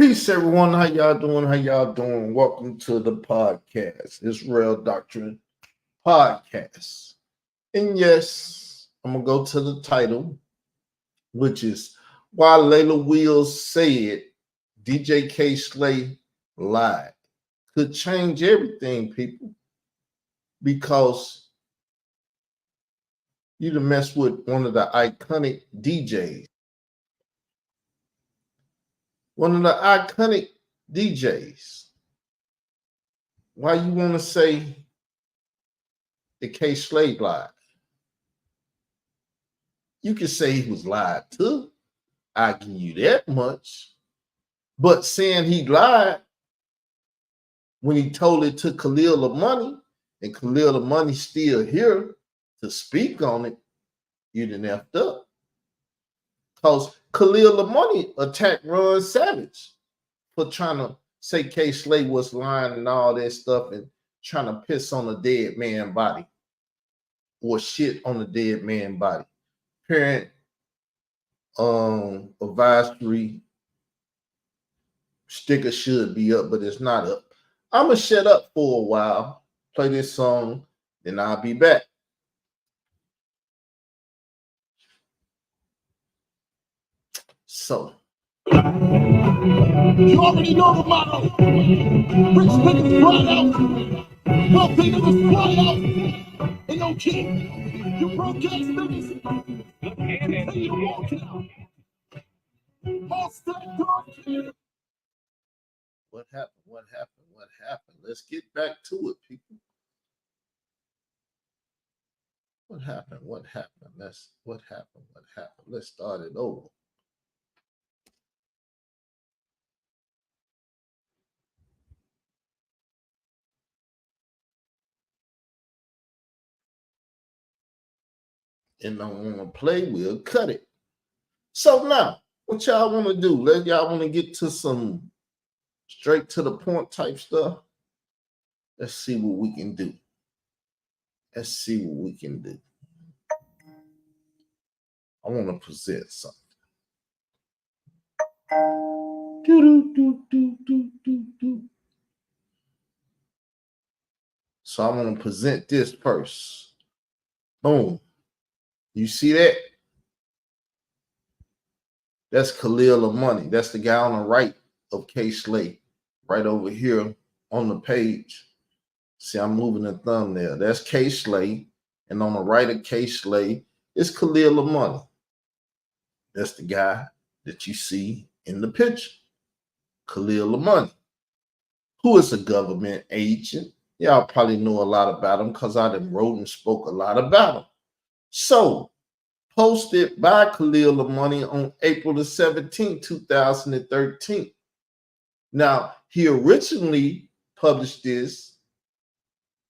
Peace, everyone. How y'all doing? How y'all doing? Welcome to the podcast. It's Real Doctrine Podcast. And yes, I'm gonna go to the title, which is Why Layla Wills Said DJ K Slay Lied. Could change everything, people, because you done mess with one of the iconic DJs. One of the iconic DJs. Why you want to say the K Slade lied? You can say he was lied to. I give you that much. But saying he lied when he told it to Khalil the Money, and Khalil the Money still here to speak on it, you done effed up. Because Khalil the Money attacked Ron Savage for trying to say K Slade was lying and all that stuff and trying to piss on a dead man body or shit on a dead man body. Parent advisory sticker should be up, but it's not up. I'm gonna shut up for a while, play this song, then I'll be back. So you already know the motto. Rich niggas fly out, wealthy niggas fly out, and no king. You broke ass niggas, continue to walk out. Most of the what happened? What happened? What happened? Let's get back to it, people. What happened? What happened? What happened? What happened? Let's start it over. And don't want to play, we'll cut it. So now, what y'all want to do? Y'all want to get to some straight to the point type stuff? Let's see what we can do. Let's see what we can do. I want to present something. So I'm going to present this first. Boom. You see that? That's Khalil of Money. That's the guy on the right of K Slade. Right over here on the page. See, I'm moving the thumbnail. That's K Slade. And on the right of K Slade is Khalil of Money. That's the guy that you see in the picture. Khalil of Money. Who is a government agent. Y'all probably know a lot about him because I done wrote and spoke a lot about him. So, posted by Khalil the Money on April the 17th, 2013. Now, he originally published this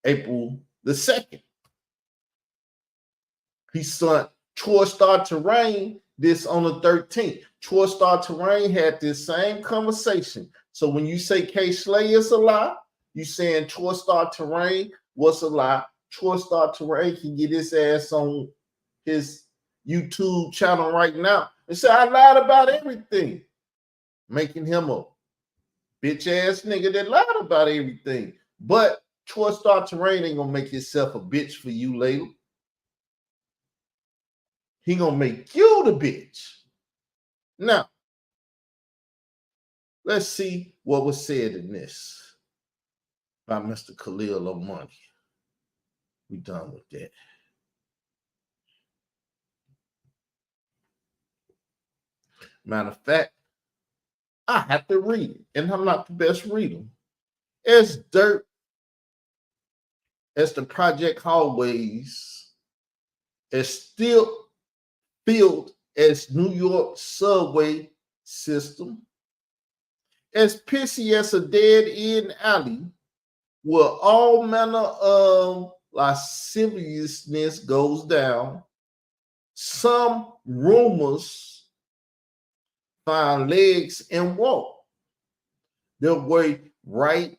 April the 2nd. He sent Troy Star Terrain this on the 13th. Troy Star Terrain had this same conversation. So when you say K Slay is a lie, you saying Troy Star Terrain was a lie. Troy Star Terrain can get his ass on his YouTube channel right now and say, I lied about everything. Making him a bitch ass nigga that lied about everything. But Troy Star Terrain ain't gonna make himself a bitch for you, Leila. He gonna make you the bitch. Now, let's see what was said in this by Mr. Khalil of Money. We done with that. Matter of fact, I have to read it, and I'm not the best reader. As dirt as the project hallways, as still filled as New York subway system, as pissy as a dead-end alley, where all manner of lasciviousness goes down, some rumors find legs and walk their way right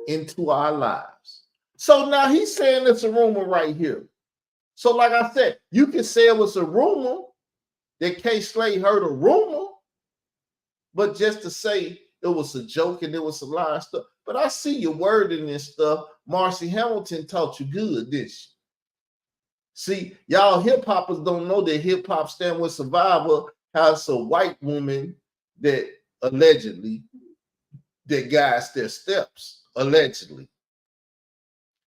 into our lives. So now he's saying it's a rumor right here. So like I said, you can say it was a rumor that K Slade heard a rumor, but just to say it was a joke and it was a lot of stuff. But I see your wording and stuff. Marcy Hamilton taught you good, didn't she? See, y'all hip hoppers don't know that hip hop stand with survivor has a white woman that allegedly that guides their steps. Allegedly.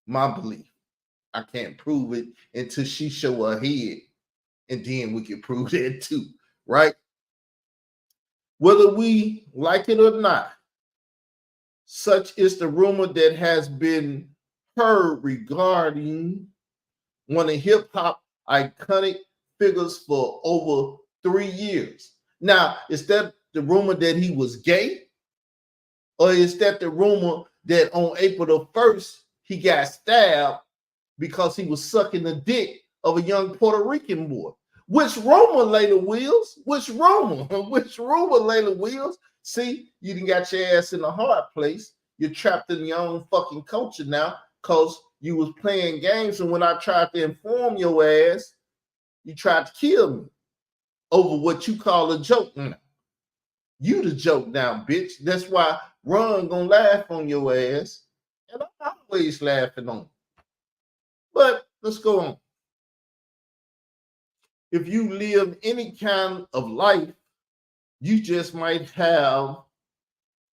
My belief. I can't prove it until she show her head. And then we can prove that too, right? Whether we like it or not, such is the rumor that has been heard regarding one of hip hop iconic figures for over 3 years. Now, is that the rumor that he was gay? Or is that the rumor that on April the 1st, he got stabbed because he was sucking the dick of a young Puerto Rican boy? Which rumor, Leila Wills? Which rumor? Which rumor, Leila Wills? See, you done got your ass in a hard place. You're trapped in your own fucking culture now because you was playing games, and when I tried to inform your ass, you tried to kill me over what you call a joke now. You the joke now, bitch. That's why Ron gonna laugh on your ass, and I'm always laughing on you. But let's go on. If you live any kind of life, you just might have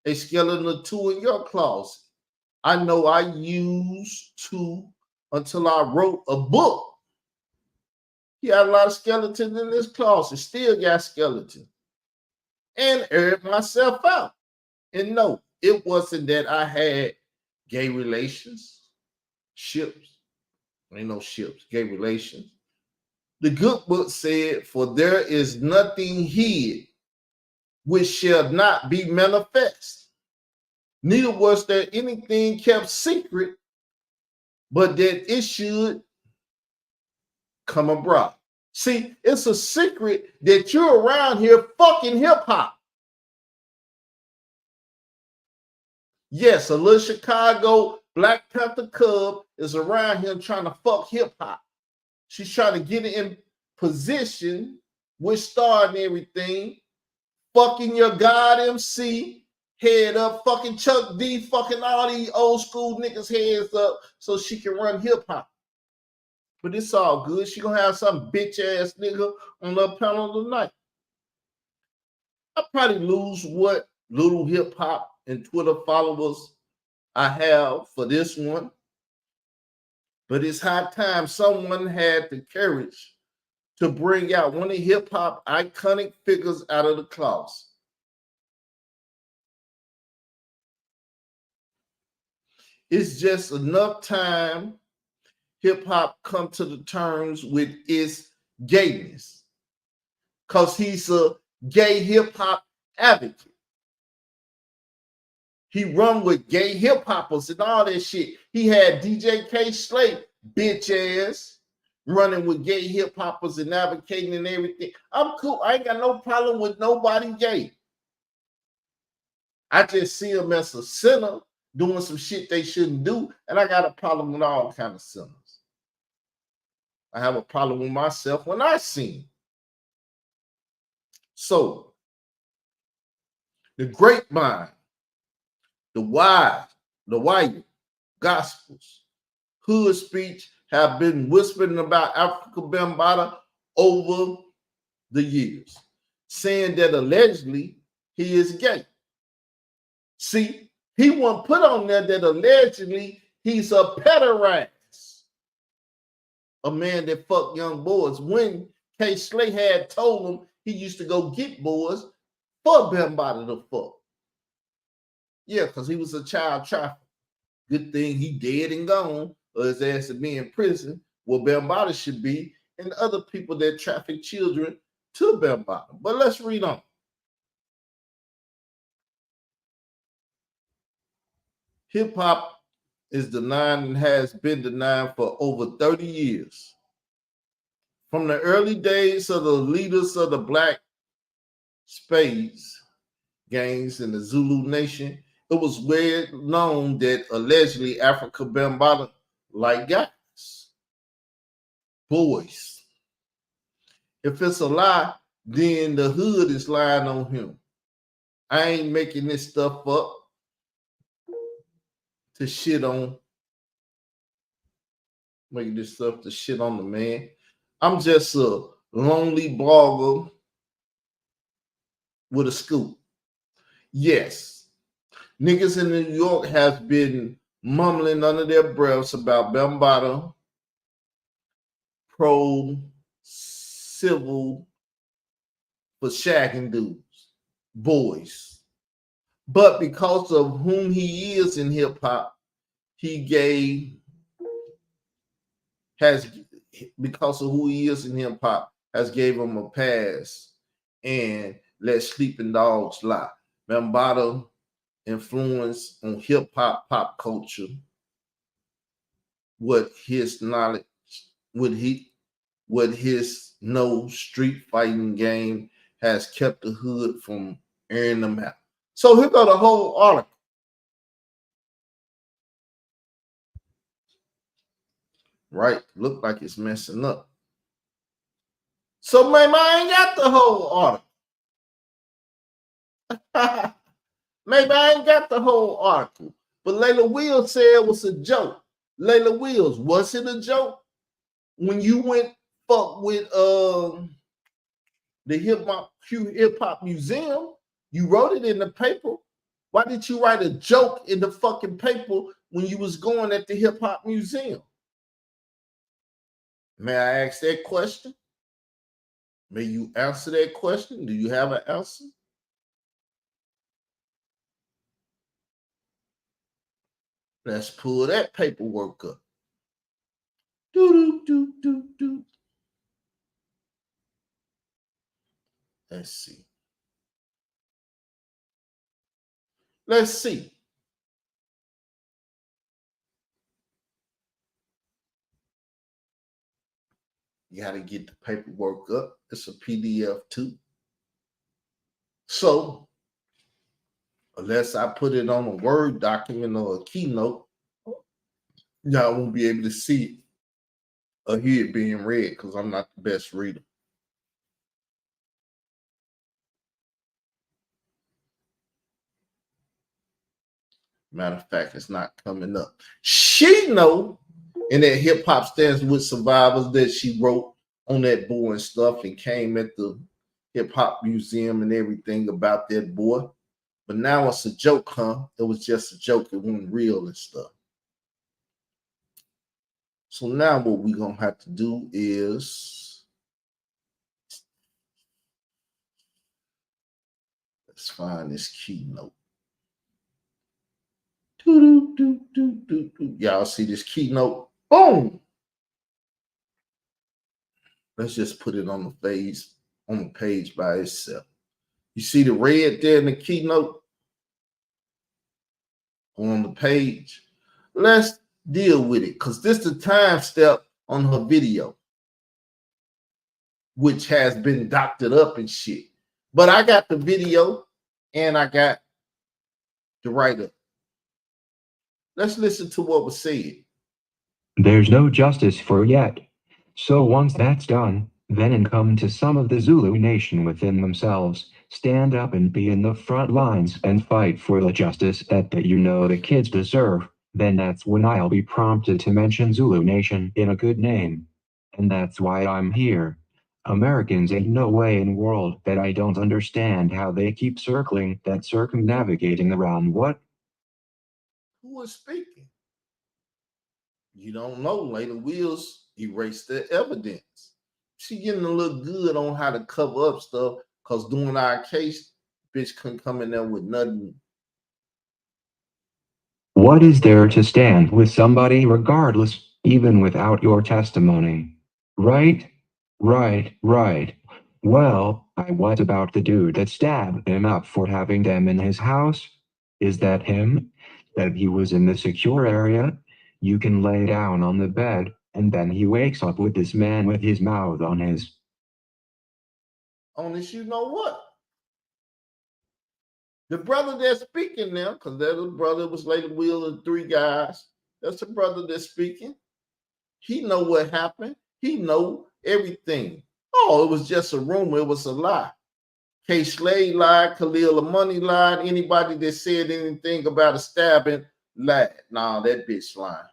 a skeleton or two in your closet. I know I used to until I wrote a book. He had a lot of skeletons in his closet, still got skeletons. And aired myself out. And no, it wasn't that I had gay relations, ships, ain't no ships, gay relations. The good book said, for there is nothing hid which shall not be manifest. Neither was there anything kept secret, but that it should come abroad. See, it's a secret that you're around here fucking hip hop. Yes, a little Chicago Black Panther cub is around here trying to fuck hip hop. She's trying to get it in position with star and everything. Fucking your God MC head up, fucking Chuck D, fucking all these old school niggas heads up so she can run hip hop. But it's all good. She gonna have some bitch ass nigga on the panel tonight. I'll probably lose what little hip hop and Twitter followers I have for this one. But it's high time someone had the courage to bring out one of hip hop iconic figures out of the closet. It's just enough time hip hop come to the terms with its gayness, because he's a gay hip hop advocate. He run with gay hip hoppers and all that shit. He had DJ K Slate, bitch ass, running with gay hip hoppers and advocating and everything. I'm cool. I ain't got no problem with nobody gay. I just see him as a sinner doing some shit they shouldn't do, and I got a problem with all kind of sinners. I have a problem with myself when I sin. So, the grapevine, the wire, gospels, hood speech have been whispering about Africa Bambaataa over the years, saying that allegedly he is gay. See, he wasn't put on there that allegedly he's a pederast, a man that fucked young boys, when K Slay had told him he used to go get boys for Bambaataa to fuck. Yeah, because he was a child trafficker. Good thing he dead and gone, or his ass to be in prison, where Bambaataa should be, and other people that traffic children to Bambaataa. But let's read on. Hip hop is denied and has been denied for over 30 years. From the early days of the leaders of the Black Spades gangs in the Zulu Nation, it was well known that allegedly Africa Bambaataa like guys, boys. If it's a lie, then the hood is lying on him. I ain't making this stuff up to shit on, making this stuff to shit on the man. I'm just a lonely blogger with a scoop. Yes, niggas in New York have been mumbling under their breaths about Bambaataa pro civil for shagging dudes, boys. But because of whom he is in hip hop, has because of who he is in hip hop has gave him a pass and let sleeping dogs lie. Bambaataa influence on hip hop pop culture, what his knowledge, what his no street fighting game has kept the hood from airing them out. So here go the whole article. Right? Look like it's messing up. So maybe I ain't got the whole article. Maybe I ain't got the whole article. But Leila Wills said it was a joke. Leila Wills, was it a joke? When you went fuck with the hip hop museum, you wrote it in the paper. Why did you write a joke in the fucking paper when you was going at the hip hop museum? May I ask that question? May you answer that question? Do you have an answer? Let's pull that paperwork up. Do. Let's see. Let's see. You got to get the paperwork up. It's a PDF too. So, unless I put it on a Word document or a keynote, y'all won't be able to see it or hear it being read because I'm not the best reader. Matter of fact, it's not coming up. She know, and that hip hop stands with survivors that she wrote on that boy and stuff and came at the hip hop museum and everything about that boy. But now it's a joke, huh? It was just a joke. It wasn't real and stuff. So now what we're going to have to do is let's find this keynote. Y'all see this keynote? Boom! Let's just put it on the page by itself. You see the red there in the keynote on the page? Let's deal with it because this is the time step on her video, which has been doctored up and shit. But I got the video and I got the write-up. Let's listen to what was said. There's no justice for yet. So once that's done, then and come to some of the Zulu nation within themselves, stand up and be in the front lines and fight for the justice that the kids deserve, then that's when I'll be prompted to mention Zulu nation in a good name. And that's why I'm here. Americans ain't no way in world that I don't understand how they keep circumnavigating around what? Who is speaking? You don't know. Leila Wills erased the evidence. She getting to look good on how to cover up stuff because during our case, bitch couldn't come in there with nothing. What is there to stand with somebody regardless, even without your testimony? Right? Right. Well, what about the dude that stabbed him up for having them in his house? Is that him? That he was in the secure area? You can lay down on the bed, and then he wakes up with this man with his mouth on his. On this, you know what? The brother that's speaking now, because that brother was Leila Wills and three guys. That's the brother that's speaking. He know what happened. He know everything. Oh, it was just a rumor. It was a lie. K. Slade lied, Khalil Money lied. Anybody that said anything about a stabbing lied. Nah, that bitch lying.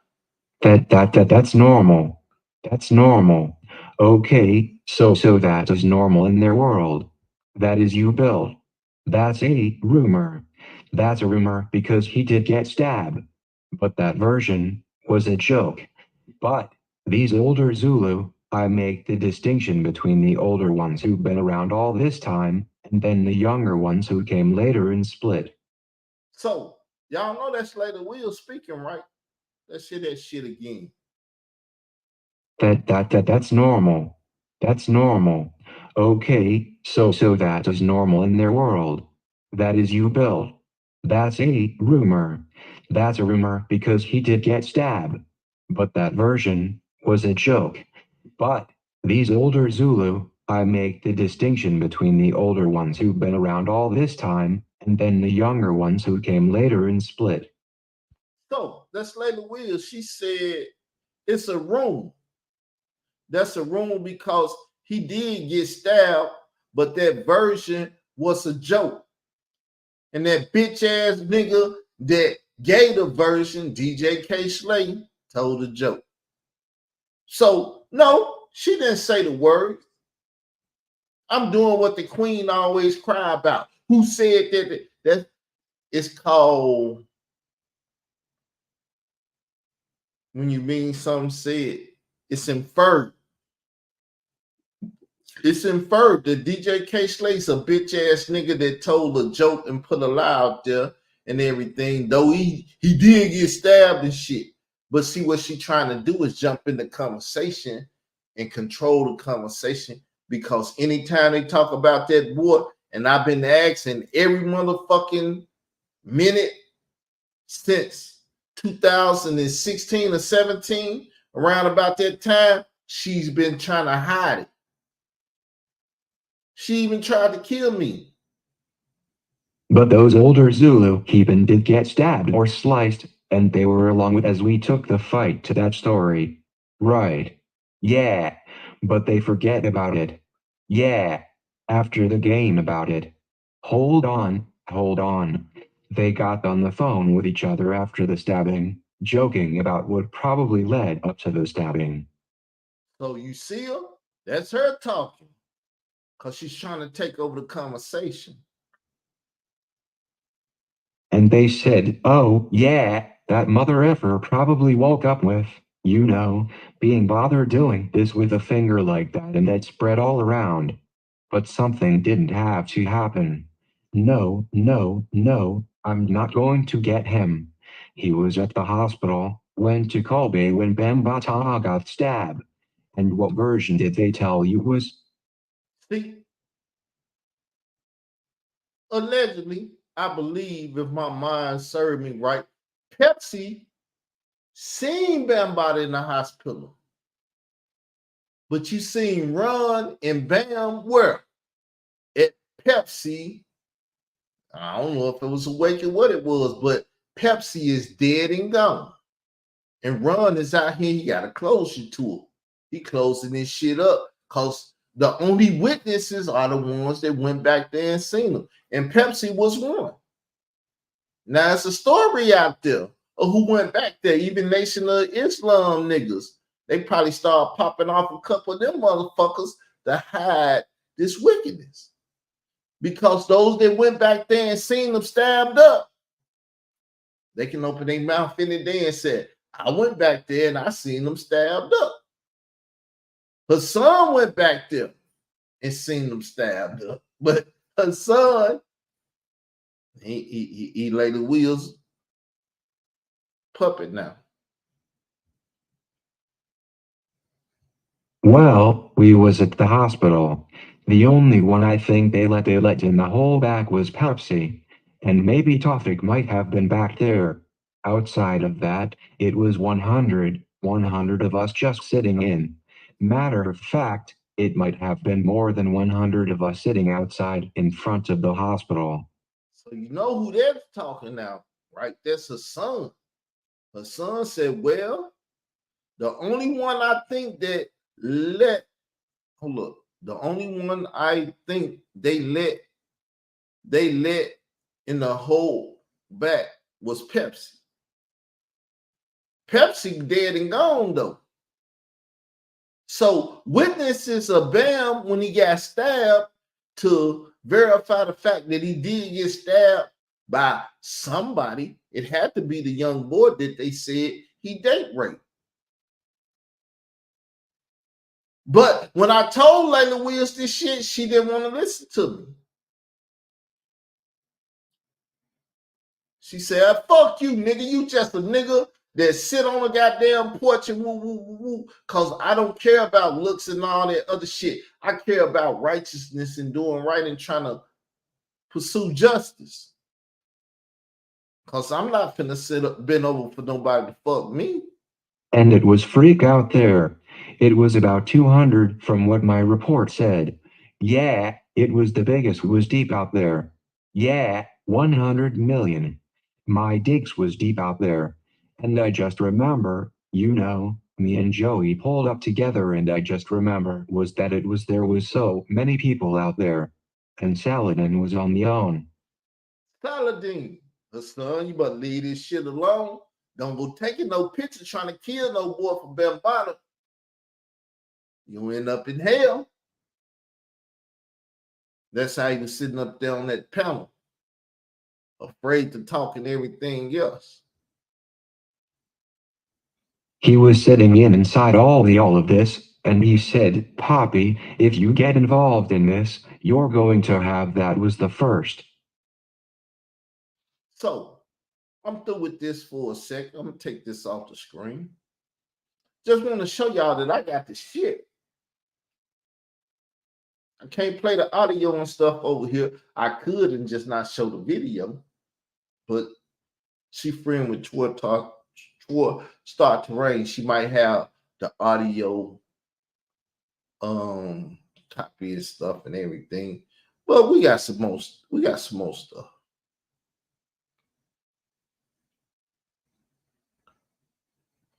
That's normal. That's normal. Okay, so that is normal in their world. That is you, Bill. That's a rumor. That's a rumor because he did get stabbed. But that version was a joke. But these older Zulu, I make the distinction between the older ones who've been around all this time, and then the younger ones who came later and split. So y'all know that's Leila Will speaking, right? Let's hear that shit again. That's normal. That's normal. Okay, so that is normal in their world. That is you, Bill. That's a rumor. That's a rumor because he did get stabbed. But that version was a joke. But these older Zulu, I make the distinction between the older ones who've been around all this time, and then the younger ones who came later and split. So that's Leila Will. She said it's a rumor. That's a rumor because he did get stabbed, but that version was a joke. And that bitch ass nigga that gave the version, DJ K. Slay, told a joke. So, no, she didn't say the words. I'm doing what the queen always cry about. Who said that it's called when you mean something said, it's inferred. It's inferred that DJ K. Slate's a bitch ass nigga that told a joke and put a lie out there and everything. Though he did get stabbed and shit. But see, what she trying to do is jump in the conversation and control the conversation, because anytime they talk about that boy, and I've been asking every motherfucking minute since 2016 or 17, around about that time, she's been trying to hide it. She even tried to kill me. But those older Zulu even did get stabbed or sliced, and they were along with as we took the fight to that story. Right. Yeah. But they forget about it. Yeah. After the game about it. Hold on, hold on. They got on the phone with each other after the stabbing, joking about what probably led up to the stabbing. So you see her? That's her talking. Because she's trying to take over the conversation. And they said, oh, yeah, that mother effer probably woke up with, being bothered doing this with a finger like that, and that spread all around. But something didn't have to happen. No, no, no, I'm not going to get him. He was at the hospital, went to Kobe when Bambata got stabbed. And what version did they tell you was? See? Allegedly, I believe, if my mind served me right, Pepsi seen Bambata in the hospital. But you seen Ron and Bam where? At Pepsi. I don't know if it was awake or what it was, but Pepsi is dead and gone. And Ron is out here, he got a closure to it. He closing this shit up because the only witnesses are the ones that went back there and seen them. And Pepsi was one. Now it's a story out there of who went back there. Even Nation of Islam niggas. They probably start popping off a couple of them motherfuckers to hide this wickedness. Because those that went back there and seen them stabbed up, they can open their mouth any day and say, I went back there and I seen them stabbed up. Hassan went back there and seen them stabbed up. But Hassan, he laid the wheels puppet now. Well, we was at the hospital. The only one I think they let in the whole back was Pepsi. And maybe Tofik might have been back there. Outside of that, it was 100 of us just sitting in. Matter of fact, it might have been more than 100 of us sitting outside in front of the hospital. So you know who they're talking now, right? That's Hassan. Hassan said, well, the only one I think that the only one I think they let they let in the whole back was Pepsi. Pepsi dead and gone though. So witnesses of Bam when he got stabbed to verify the fact that he did get stabbed by somebody. It had to be the young boy that they said he date raped. But when I told Leila Wills this shit, she didn't want to listen to me. She said, fuck you, nigga. You just a nigga that sit on a goddamn porch and woo, woo, woo, woo. Because I don't care about looks and all that other shit. I care about righteousness and doing right and trying to pursue justice. Because I'm not finna sit up, bend over for nobody to fuck me. And it was freak out there. It was about 200 from what my report said. Yeah, it was the biggest was deep out there. Yeah, 100 million. My digs was deep out there. And I just remember, me and Joey pulled up together and I just remember was that there was so many people out there. And Saladin was on the own. Saladin, son, you better leave this shit alone. Don't go taking no picture trying to kill no boy from Bambaataa. You'll end up in hell. That's how he was sitting up there on that panel, afraid to talk and everything else. He was sitting inside all of this, and he said, Poppy, if you get involved in this, you're going to have that was the first. So, I'm through with this for a sec. I'm going to take this off the screen. Just want to show y'all that I got the shit. I can't play the audio and stuff over here. I could and just not show the video. But she friend with Start Terrain. She might have the audio copy and stuff and everything. But we got some more stuff.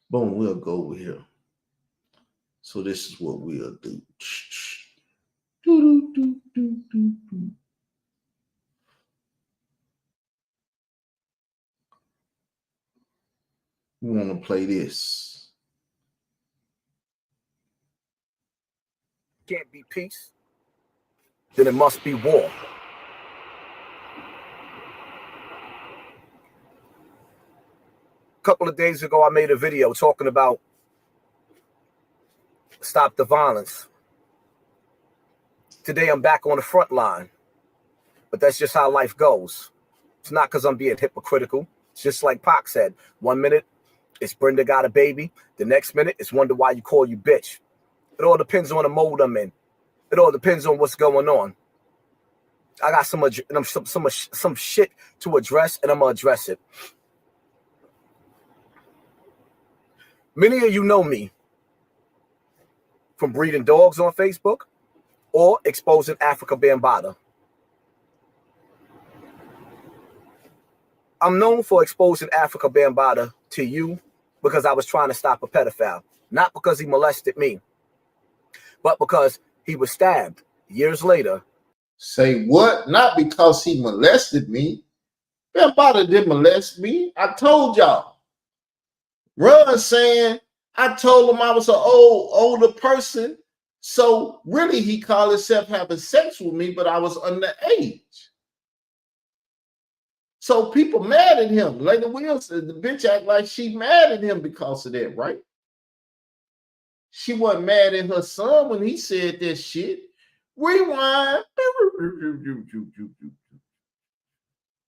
Boom, we'll go over here. So this is what we'll do. We want to play this. Can't be peace, then it must be war. A couple of days ago, I made a video talking about stop the violence. Today, I'm back on the front line, but that's just how life goes. It's not because I'm being hypocritical. It's just like Pac said, 1 minute, it's Brenda got a baby. The next minute, it's wonder why you call you bitch. It all depends on the mode I'm in. It all depends on what's going on. I got some shit to address, and I'm going to address it. Many of you know me from breeding dogs on Facebook or exposing Africa Bambaataa. I'm known for exposing Africa Bambaataa to you because I was trying to stop a pedophile. Not because he molested me, but because he was stabbed years later. Say what? Not because he molested me. Bambaataa didn't molest me. I told y'all. Run saying I told him I was an older person. So really he called himself having sex with me, but I was underage. So people mad at him. Leila Wills, the bitch act like she mad at him because of that, right? She wasn't mad at her son when he said that shit. Rewind.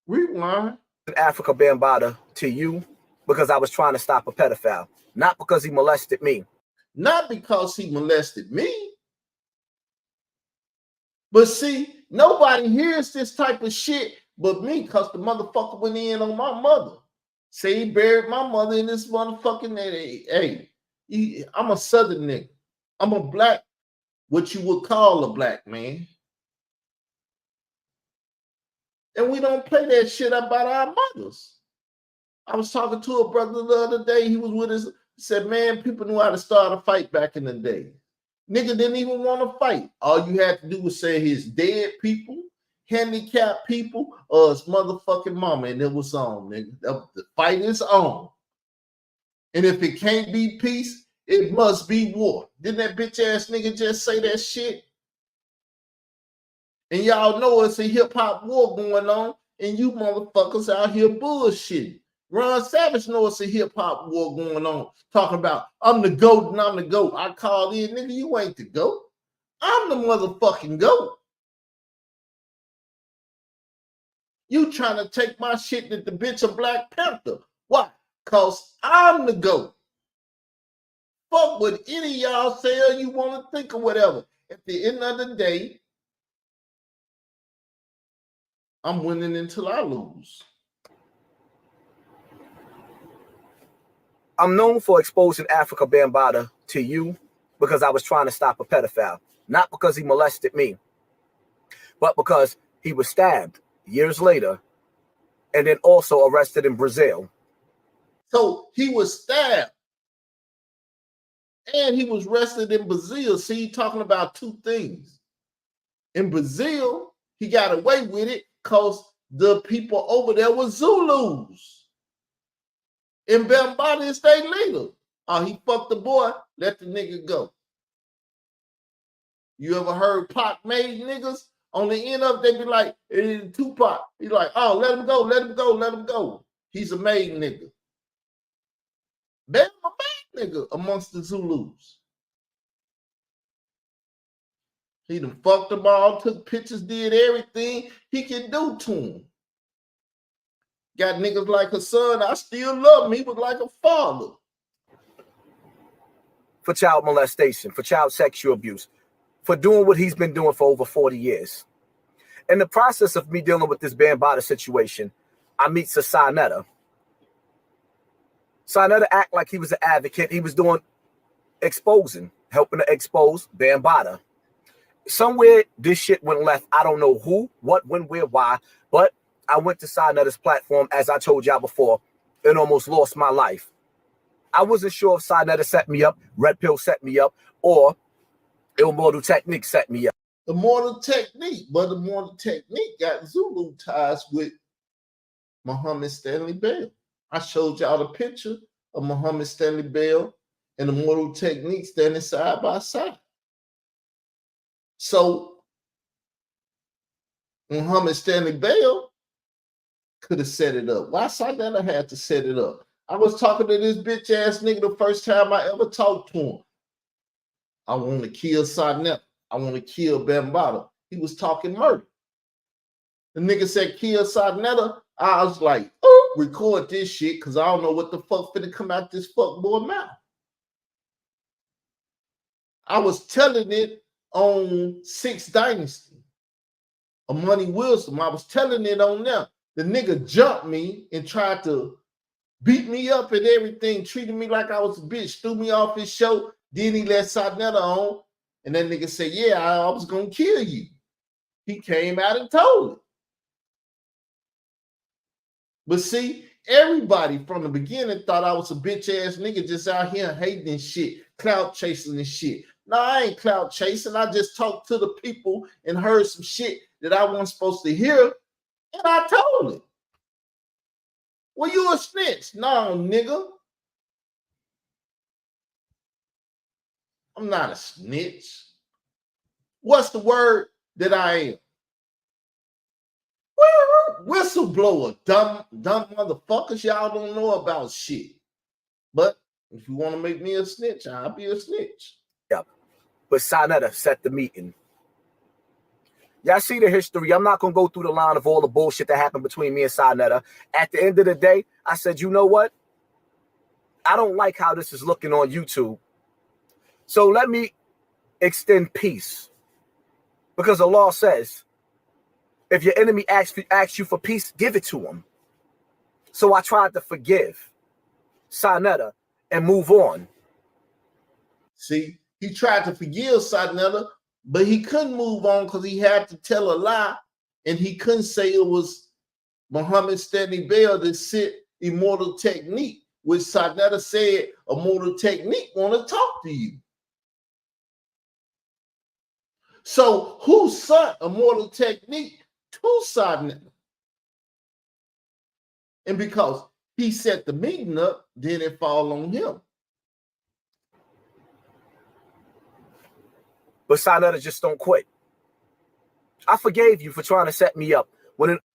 Rewind. Africa Bambaataa to you because I was trying to stop a pedophile, not because he molested me. Not because he molested me. But see, nobody hears this type of shit but me because the motherfucker went in on my mother. Say he buried my mother in this motherfucking, hey, I'm a Southern nigga. I'm a black, what you would call a black man. And we don't play that shit about our mothers. I was talking to a brother the other day. He was with us. He said, man, people knew how to start a fight back in the day. Nigga didn't even want to fight. All you had to do was say his dead people, handicapped people or his motherfucking mama, and it was on, nigga. The fight is on. And if it can't be peace, it must be war. Didn't that bitch ass nigga just say that shit? And y'all know it's a hip hop war going on, and you motherfuckers out here bullshitting. Ron Savage knows it's a hip hop war going on, talking about I'm the GOAT and I'm the GOAT. I called in, nigga, you ain't the GOAT. I'm the motherfucking GOAT. You trying to take my shit to the bitch of Black Panther. Why? Because I'm the GOAT. Fuck what any of y'all say or you want to think or whatever. At the end of the day, I'm winning until I lose. I'm known for exposing Africa Bambaataa to you because I was trying to stop a pedophile. Not because he molested me, but because he was stabbed years later and then also arrested in Brazil. So he was stabbed and he was arrested in Brazil. See, talking about two things. In Brazil, he got away with it because the people over there were Zulus. In Bambaataa, it's their leader. Oh, he fucked the boy, let the nigga go. You ever heard Pac made niggas? On the end of it, they be like, Tupac. He's like, oh, let him go, let him go, let him go. He's a made nigga. Bam, a made nigga amongst the Zulus. He done fucked them all, took pictures, did everything he can do to him. Got niggas like a son. I still love him. He was like a father. For child molestation, for child sexual abuse, for doing what he's been doing for over 40 years. In the process of me dealing with this Bambaataa situation, I meet Sasanetta. Sasanetta act like he was an advocate. He was doing exposing, helping to expose Bambaataa. Somewhere this shit went left. I don't know who, what, when, where, why, but I went to Sanetta's platform, as I told y'all before, and almost lost my life. I wasn't sure if Sanetta set me up, Red Pill set me up, or Immortal Technique set me up. Immortal Technique, but Immortal Technique got Zulu ties with Muhammad Stanley Bell. I showed y'all the picture of Muhammad Stanley Bell and Immortal Technique standing side by side. So Muhammad Stanley Bell could have set it up. Why Sanetta had to set it up? I was talking to this bitch ass nigga the first time I ever talked to him. I want to kill Sanetta. I want to kill Bambaataa. He was talking murder. The nigga said kill Sanetta. I was like, oh, record this shit because I don't know what the fuck finna come out this fuck boy mouth. I was telling it on 6 Dynasty, a Money Wisdom. I was telling it on them. The nigga jumped me and tried to beat me up and everything, treated me like I was a bitch, threw me off his show. Then he let Sanetta on, and that nigga said, yeah, I was going to kill you. He came out and told it. But see, everybody from the beginning thought I was a bitch-ass nigga just out here hating and shit, clout chasing and shit. No, I ain't clout chasing. I just talked to the people and heard some shit that I wasn't supposed to hear, and I told it. Well, you a snitch. No, nigga. I'm not a snitch. What's the word that I am? Whistleblower, dumb motherfuckers. Y'all don't know about shit. But if you want to make me a snitch, I'll be a snitch. Yeah. But Sanetta set the meeting. Y'all see the history. I'm not going to go through the line of all the bullshit that happened between me and Sanetta. At the end of the day, I said, you know what? I don't like how this is looking on YouTube. So let me extend peace. Because the law says, if your enemy asks you for peace, give it to him. So I tried to forgive Sanetta and move on. See, he tried to forgive Sanetta, but he couldn't move on because he had to tell a lie, and he couldn't say it was Muhammad Stanley Bell that sent Immortal Technique, which Sanetta said Immortal Technique want to talk to you. So who sent Immortal Technique to Sarnetta. And because he set the meeting up, then it fall on him. But Sarnetta just don't quit. I forgave you for trying to set me up.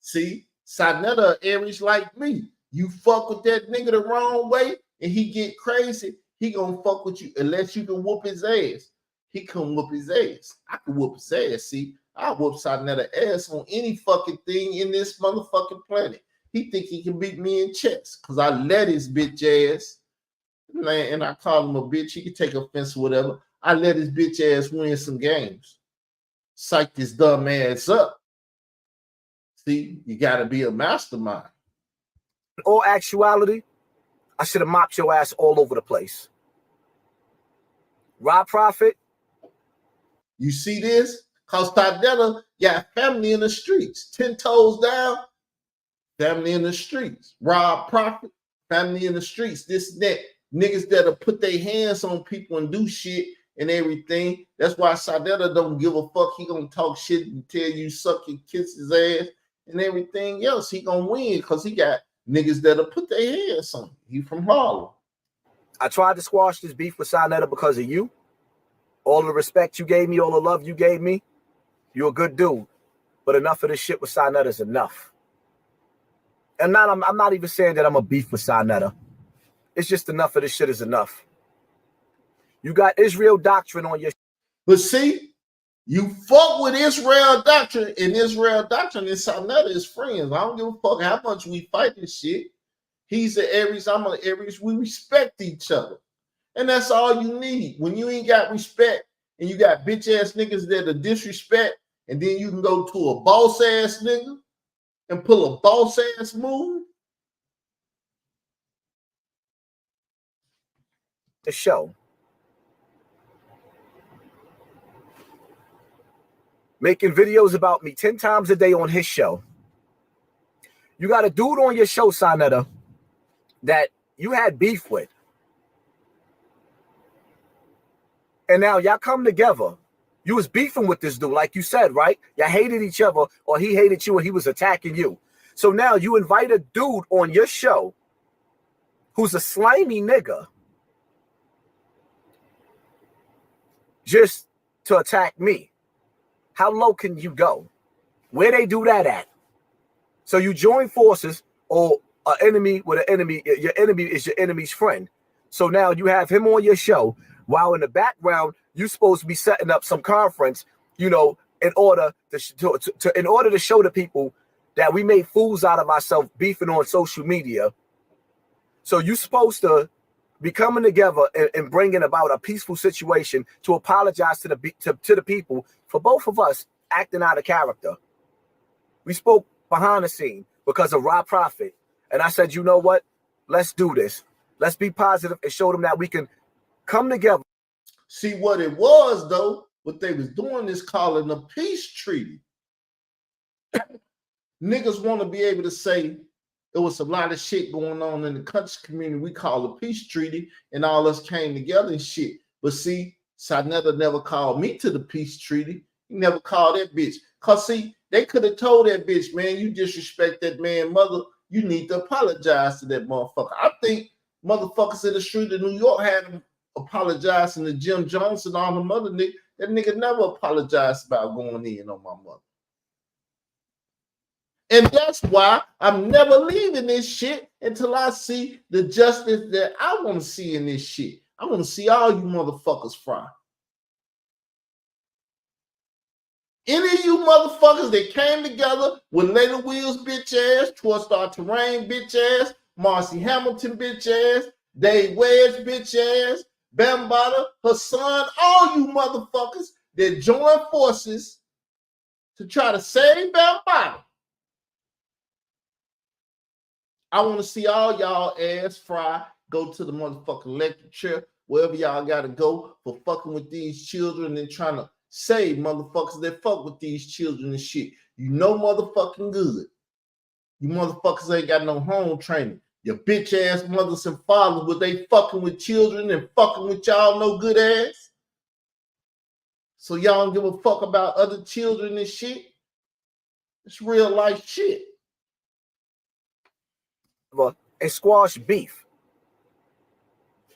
See, Sarnetta Aries like me. You fuck with that nigga the wrong way and he get crazy, he gonna fuck with you unless you can whoop his ass. He can whoop his ass. I can whoop his ass. See, I whoop Sarnetta ass on any fucking thing in this motherfucking planet. He think he can beat me in chess because I let his bitch ass, and I call him a bitch. He can take offense or whatever. I let his bitch ass win some games. Psych this dumb ass up. See, you got to be a mastermind. In all actuality, I should have mopped your ass all over the place. Rob Prophet. You see this? Because Tadella got family in the streets. 10 toes down, family in the streets. Rob Prophet, family in the streets. This and that. Niggas that'll put their hands on people and do shit and everything. That's why Sadetta don't give a fuck. He gonna talk shit and tell you suck and kiss his ass and everything else. He gonna win because he got niggas that'll put their hands on him. He from Harlem. I tried to squash this beef with Sarnetta because of you. All the respect you gave me, all the love you gave me. You're a good dude. But enough of this shit with Sarnetta is enough. And I'm not even saying that I'm a beef with Sarnetta. It's just enough of this shit is enough. You got Israel doctrine on your. But see, you fuck with Israel doctrine, and Israel doctrine and Sarnetta is friends. I don't give a fuck how much we fight this shit. He's an Aries, I'm an Aries. We respect each other. And that's all you need. When you ain't got respect and you got bitch ass niggas that are disrespect, and then you can go to a boss ass nigga and pull a boss ass move. The show. Making videos about me 10 times a day on his show. You got a dude on your show, Sarnetta, that you had beef with. And now y'all come together. You was beefing with this dude, like you said, right? Y'all hated each other, or he hated you and he was attacking you. So now you invite a dude on your show who's a slimy nigga just to attack me. How low can you go? Where they do that at? So you join forces, or an enemy with an enemy. Your enemy is your enemy's friend. So now you have him on your show, while in the background you're supposed to be setting up some conference, you know, in order to show the people that we made fools out of ourselves beefing on social media. So you're supposed to be coming together and bringing about a peaceful situation to apologize to the people for both of us acting out of character. We spoke behind the scene because of Rob Prophet. And I said, you know what? Let's do this. Let's be positive and show them that we can come together. See what it was, though, what they was doing is calling a peace treaty. Niggas want to be able to say there was a lot of shit going on in the country community. We call a peace treaty, and all us came together and shit. But see, Sarnetta never called me to the peace treaty. He never called that bitch. Cause see, they could have told that bitch, man, you disrespect that man mother. You need to apologize to that motherfucker. I think motherfuckers in the street of New York had him apologizing to Jim Jones and all the other niggas. That nigga never apologized about going in on my mother. And that's why I'm never leaving this shit until I see the justice that I want to see in this shit. I want to see all you motherfuckers fry. Any of you motherfuckers that came together with Leila Wills bitch ass, Torstar Terrain bitch ass, Marcy Hamilton bitch ass, Dave Wedge bitch ass, Bambada, her son, all you motherfuckers that joined forces to try to save Bambada. I want to see all y'all ass fry go to the motherfucking electric chair, wherever y'all got to go for fucking with these children and trying to save motherfuckers that fuck with these children and shit. You know motherfucking good. You motherfuckers ain't got no home training. Your bitch ass mothers and fathers, were they fucking with children and fucking with y'all no good ass? So y'all don't give a fuck about other children and shit? It's real life shit. And squash beef.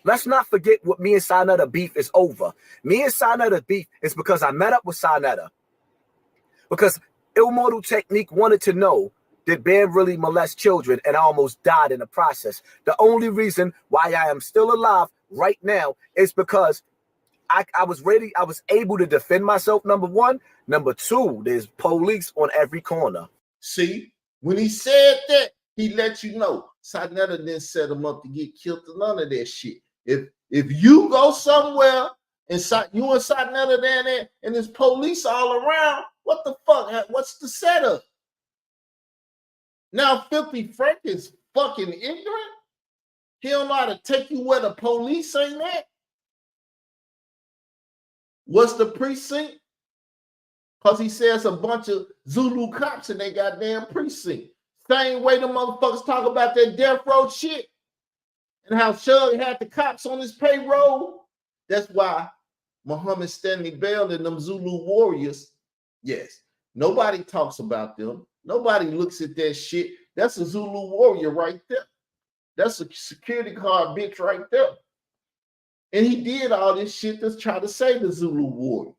Let's not forget what me and Sinetta beef is over. Me and Sinetta beef is because I met up with Sinetta. Because Immortal Technique wanted to know, did Ben really molest children, and I almost died in the process. The only reason why I am still alive right now is because I was able to defend myself, number one. Number two, there's police on every corner. See, when he said that, he let you know. Sinetta didn't set him up to get killed or none of that shit. If you go somewhere and you and Sinetta down there and there's police all around, what the fuck? What's the setup? Now 50 Frank is fucking ignorant. He don't know how to take you where the police ain't at. What's the precinct? Because he says a bunch of Zulu cops in their goddamn precinct. Same way the motherfuckers talk about that death row shit and how Shug had the cops on his payroll. That's why Muhammad Stanley Bell and them Zulu warriors, yes, nobody talks about them. Nobody looks at that shit. That's a Zulu warrior right there. That's a security guard bitch right there. And he did all this shit to try to save the Zulu warrior.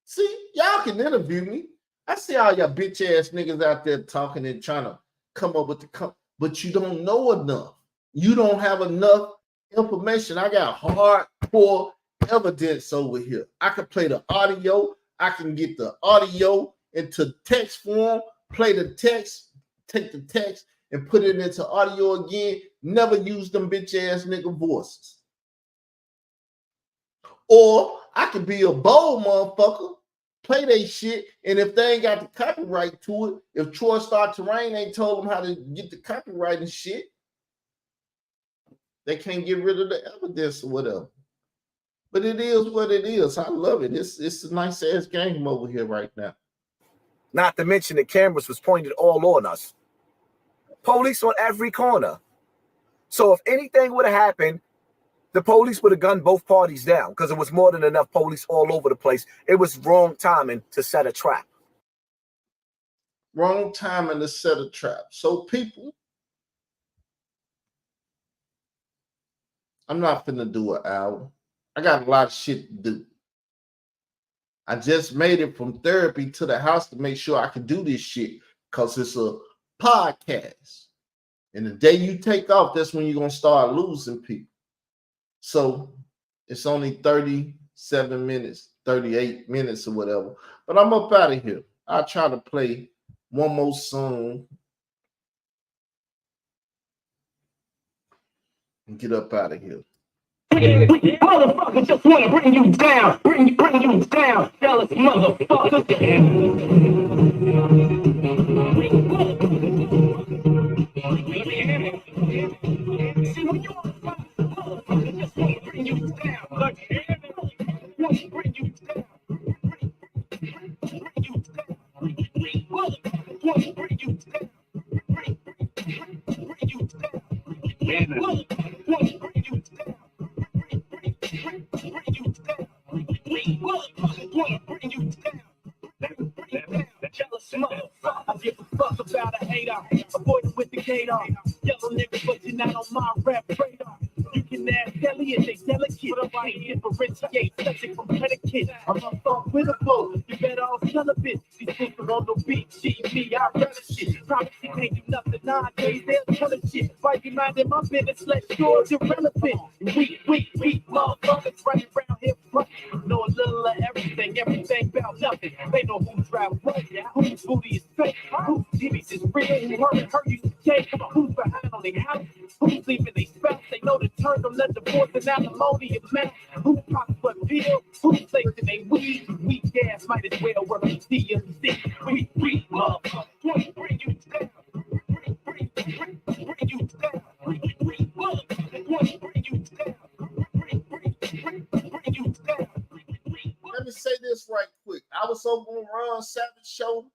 See, y'all can interview me. I see all y'all bitch ass niggas out there talking and trying to come up with but you don't know enough. You don't have enough information. I got hardcore evidence over here. I can play the audio. I can get the audio into text form, play the text, take the text and put it into audio again. Never use them bitch ass nigga voices. Or I could be a bold motherfucker, play they shit, and if they ain't got the copyright to it, if Troy Star Terrain ain't told them how to get the copyright and shit, they can't get rid of the evidence or whatever. But it is what it is. I love it. It's a nice ass game over here right now. Not to mention the cameras was pointed all on us. Police on every corner. So if anything would have happened, the police would have gunned both parties down because it was more than enough police all over the place. It was wrong timing to set a trap. Wrong timing to set a trap. So people, I'm not finna do an hour. I got a lot of shit to do. I just made it from therapy to the house to make sure I can do this shit because it's a podcast. And the day you take off, that's when you're going to start losing people. So it's only 37 minutes, 38 minutes or whatever. But I'm up out of here. I'll try to play one more song and get up out of here. Motherfuckers just want to bring you down, bring you down, jealous motherfuckers. See, when you on the spot, motherfuckers just want to bring you down. Want to bring you down, bring you down. Motherfuckers want to bring you down, bring you down. Motherfuckers want to bring you down. Jealous motherfucker, I give a fuck about a hater. Avoid it with the gator. Yellow nigga, but you're not on my rap radar. You can ask Elliot, they delicate, but I can't differentiate subject from predicate. I'm unforgettable, you better all celibate. These people on the beat, me, I relish it. Promise you can't do nothing nowadays, they'll tell us shit. Why you minding my business, let yours irrelevant. Weak motherfuckers running around here front. Know a little of everything about nothing. They know who's right what, whose booty is fake, whose titties is real, who hurt you today, who's behind on their house, who's leaving they spouse. They know the turn them, let divorce and alimony amount. Who pops what pill, who's flakes in they weed, weak ass might as well work in DMC. Weak motherfuckers, want to bring you down, bring you down. Weak motherfuckers, want to bring you down, bring you down. Let me say this right quick. I was over on Ron Savage show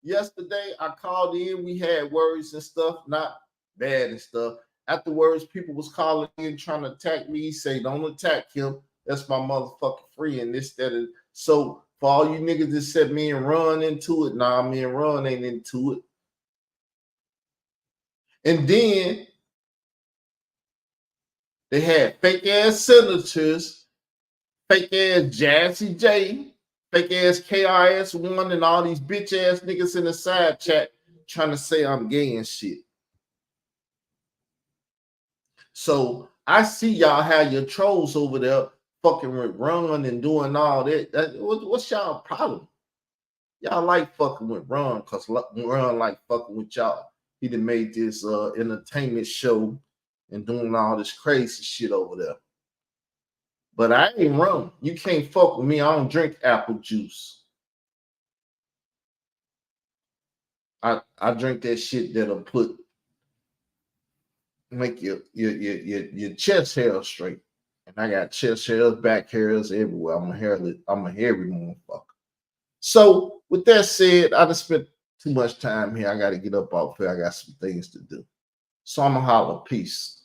yesterday. I called in. We had words and stuff, not bad and stuff. Afterwards, people was calling in trying to attack me. Say, don't attack him. That's my motherfucking friend. This, that, and so For all you niggas that said me and Ron into it, nah, me and Ron ain't into it. And then they had fake ass senators, fake ass Jazzy J, fake ass KRS1, and all these bitch ass niggas in the side chat trying to say I'm gay and shit. So I see y'all have your trolls over there fucking with Ron and doing all that. What's y'all problem? Y'all like fucking with Ron because Ron like fucking with y'all. He done made this entertainment show and doing all this crazy shit over there. But I ain't Ron. You can't fuck with me. I don't drink apple juice. I drink that shit that'll make your chest hair straight. And I got chest hairs, back hairs everywhere. I'm a hairy motherfucker. So with that said, I just spent too much time here. I got to get up off here. I got some things to do. So I'm going to holler. Peace.